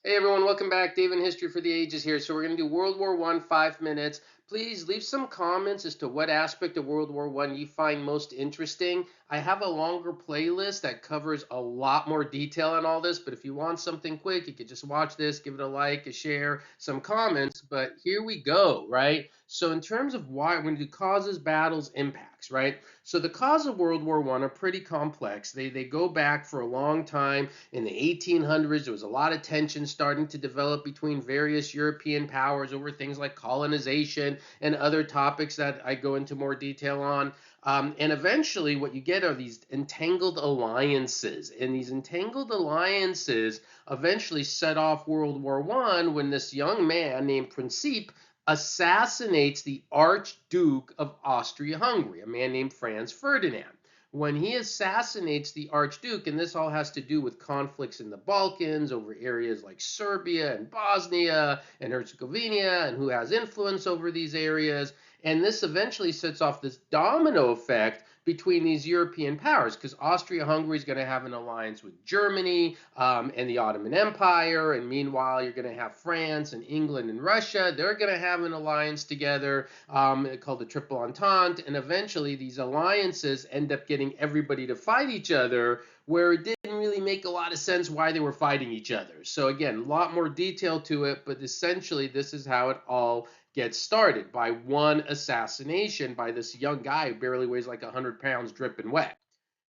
Hey everyone, welcome back. Dave in History for the Ages here. So we're going to do World War One, 5 minutes. Please leave some comments as to what aspect of World War One you find most interesting. I have a longer playlist that covers a lot more detail on all this, but if you want something quick, you could just watch this, give it a like, a share, some comments. But here we go, right? So in terms of why, when do causes, battles, impacts, right? So the cause of World War One are pretty complex. They go back for a long time. In the 1800s, there was a lot of tension starting to develop between various European powers over things like colonization and other topics that I go into more detail on. And eventually, what you get are these entangled alliances. And these entangled alliances eventually set off World War One when this young man named Principe assassinates the Archduke of Austria-Hungary, a man named Franz Ferdinand. When he assassinates the Archduke, and this all has to do with conflicts in the Balkans over areas like Serbia and Bosnia and Herzegovina, and who has influence over these areas. And this eventually sets off this domino effect between these European powers, because Austria-Hungary is going to have an alliance with Germany and the Ottoman Empire, and meanwhile you're going to have France and England and Russia. They're going to have an alliance together called the Triple Entente, and eventually these alliances end up getting everybody to fight each other, where it didn't really make a lot of sense why they were fighting each other. So again, a lot more detail to it, but essentially this is how it all gets started, by one assassination by this young guy who barely weighs like 100 pounds dripping wet.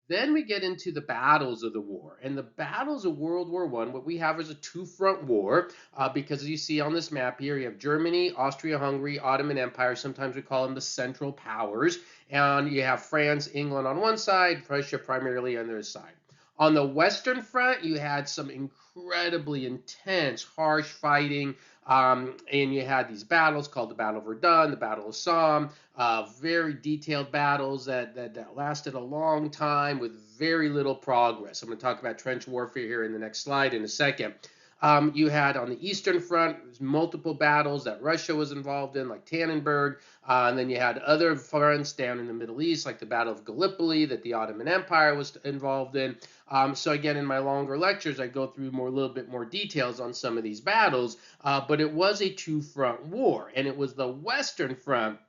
Then we get into the battles of the war. And the battles of World War One, what we have is a two-front war, because as you see on this map here, you have Germany, Austria-Hungary, Ottoman Empire. Sometimes we call them the Central Powers. And you have France, England on one side, Prussia primarily on the other side. On the Western Front, you had some incredibly intense, harsh fighting, and you had these battles called the Battle of Verdun, the Battle of Somme, very detailed battles that lasted a long time with very little progress. I'm going to talk about trench warfare here in the next slide in a second. You had on the Eastern Front multiple battles that Russia was involved in, like Tannenberg. And then you had other fronts down in the Middle East, like the Battle of Gallipoli, that the Ottoman Empire was involved in. So again, in my longer lectures, I go through a little bit more details on some of these battles. But it was a two-front war, and it was the Western Front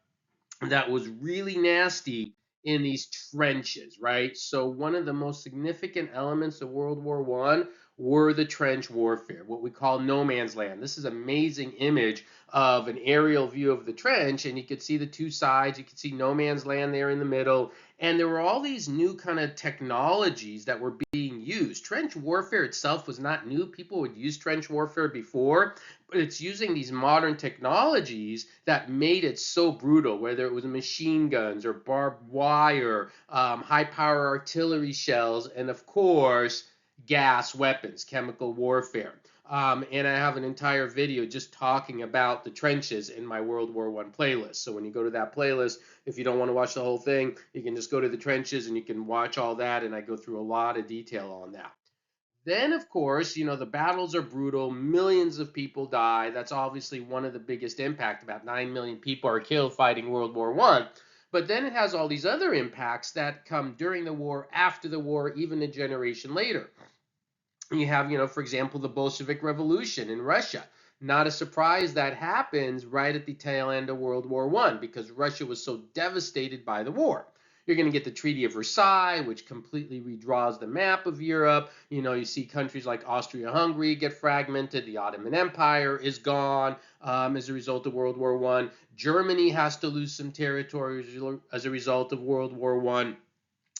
that was really nasty in these trenches, right? So one of the most significant elements of World War One were the trench warfare, what we call no man's land. This is an amazing image of an aerial view of the trench, and you could see the two sides. You could see no man's land there in the middle, and there were all these new kind of technologies that were being used. Trench warfare itself was not new. People would use trench warfare before, but it's using these modern technologies that made it so brutal, whether it was machine guns or barbed wire, high power artillery shells, and of course, gas weapons, chemical warfare. And I have an entire video just talking about the trenches in my World War One playlist. So when you go to that playlist, if you don't want to watch the whole thing, you can just go to the trenches and you can watch all that. And I go through a lot of detail on that. Then, of course, the battles are brutal. Millions of people die. That's obviously one of the biggest impact. About 9 million people are killed fighting World War One. But then it has all these other impacts that come during the war, after the war, even a generation later. You have, for example, the Bolshevik Revolution in Russia. Not a surprise that happens right at the tail end of World War One, because Russia was so devastated by the war. You're going to get the Treaty of Versailles, which completely redraws the map of Europe. You see countries like Austria-Hungary get fragmented. The Ottoman Empire is gone as a result of World War One. Germany has to lose some territory as a result of World War One.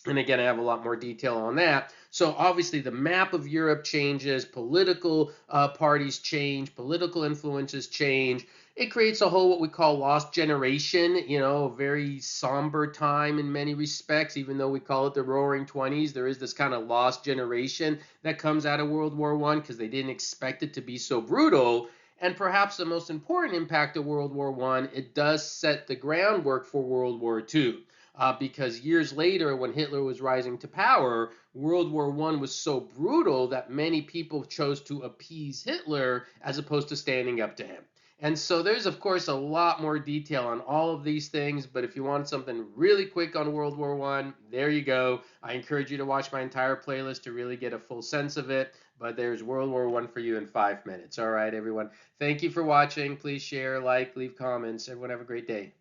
And again, I have a lot more detail on that. So obviously the map of Europe changes, political parties change, political influences change. It creates a whole what we call lost generation, a very somber time in many respects. Even though we call it the Roaring 20s, there is this kind of lost generation that comes out of World War One because they didn't expect it to be so brutal. And perhaps the most important impact of World War One, it does set the groundwork for World War Two. Because years later, when Hitler was rising to power, World War One was so brutal that many people chose to appease Hitler as opposed to standing up to him. And so there's, of course, a lot more detail on all of these things. But if you want something really quick on World War One, there you go. I encourage you to watch my entire playlist to really get a full sense of it. But there's World War One for you in 5 minutes. All right, everyone. Thank you for watching. Please share, like, leave comments. Everyone have a great day.